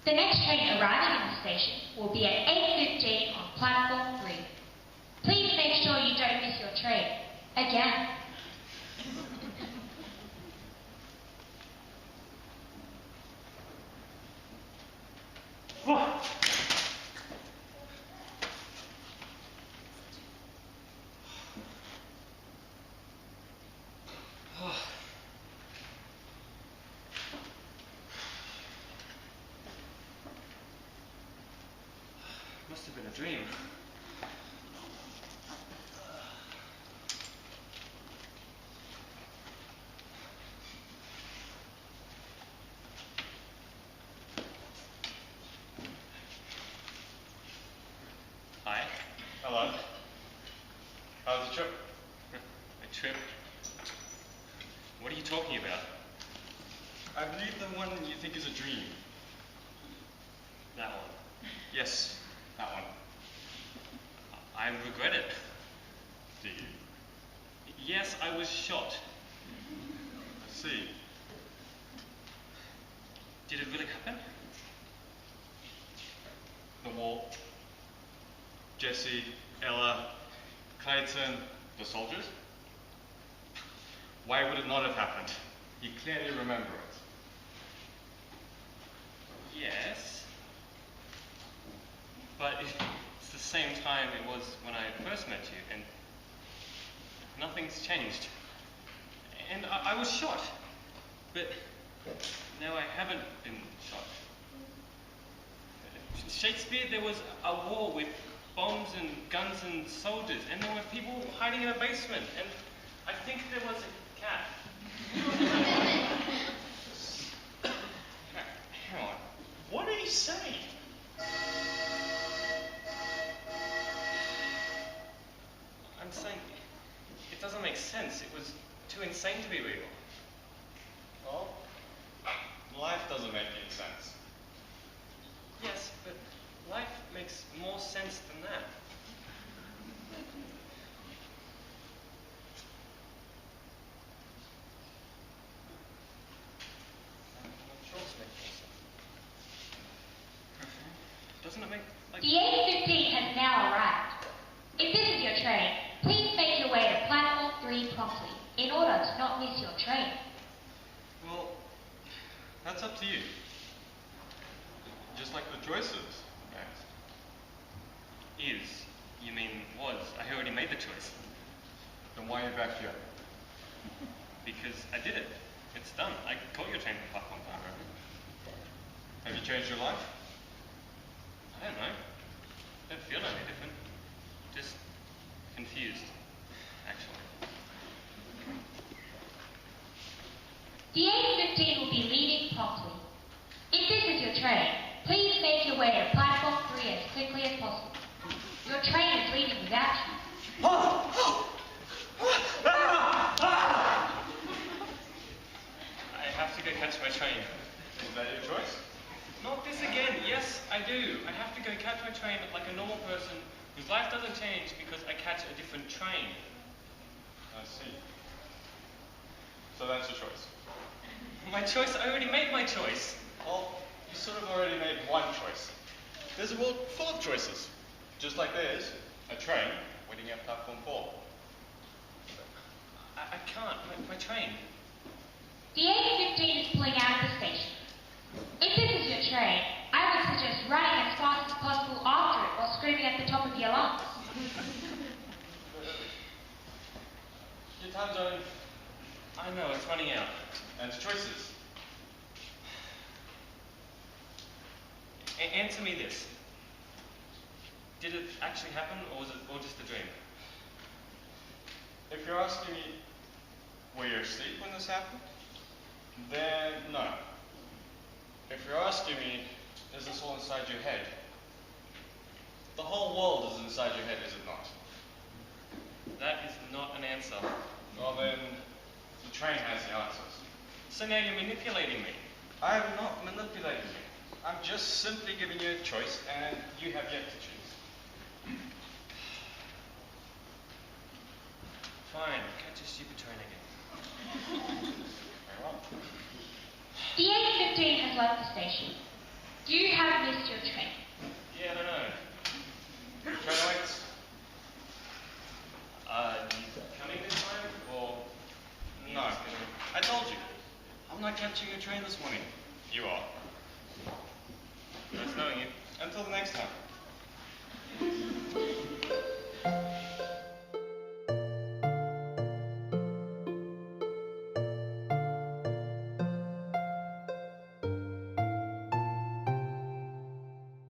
The next train arriving in the station will be at 8:15 on platform 3. Please make sure you don't miss your train. Again. Must have been a dream. Hi. Hello. How's the trip? A trip? What are you talking about? I believe the one you think is a dream. That one. Yes, that one. I regret it. Do you? Yes, I was shot. I see. Did it really happen? The wall. Jesse, Ella, Clayton, the soldiers? Why would it not have happened? You clearly remember it. Yes. But it's the same time it was when I first met you, and nothing's changed. And I was shot. But now I haven't been shot. Shakespeare, there was a war with bombs and guns and soldiers, and there were people hiding in a basement, and I think there was a cat. Hang on. What did he say? I'm saying it doesn't make sense. It was too insane to be real. Well, life doesn't make any sense. Yes, but life makes more sense than that. Choice makes more sense. Doesn't it make like... The 8:15 has now arrived. If this is your train, please make your way to platform 3 promptly in order to not miss your train. Well, that's up to you. Just like the choices, Max. Is. You mean was. I already made the choice. Then why are you back here? Because I did it. It's done. I caught your train from platform 5. Have you changed your life? I don't know. I don't feel any different. Just confused, actually. The 8:15 will be leaving promptly. If this is your train, please make your way to platform 3 as quickly as possible. Your train is leaving without you. I have to go catch my train. Is that your choice? Not this again. Yes, I do. I have to go catch my train like a normal person whose life doesn't change because I catch a different train. I see. So that's your choice. My choice? I already made my choice. Well, you sort of already made one choice. There's a world full of choices. Just like there's a train waiting at platform 4. I can't. My train. The 8:15 is pulling out of the station. If this is your train, I would suggest running as fast as possible after it while screaming at the top of your lungs. Your time's only... I know, it's running out. And it's choices. Answer me this. Did it actually happen, or was it all just a dream? If you're asking me, were you asleep when this happened? Then no. If you're asking me, is this all inside your head? The whole world is inside your head, is it not? That is not an answer. Well then, the train has the answers. So now you're manipulating me. I am not manipulating you. I'm just simply giving you a choice, and you have yet to choose. Fine, catch a stupid train again. Very well. The 8:15 has left the station. You have missed your train. Yeah, I don't know. Train waits. You coming this time, or? No. I told you. I'm not catching a train this morning. You are. Nice knowing you. Until the next time.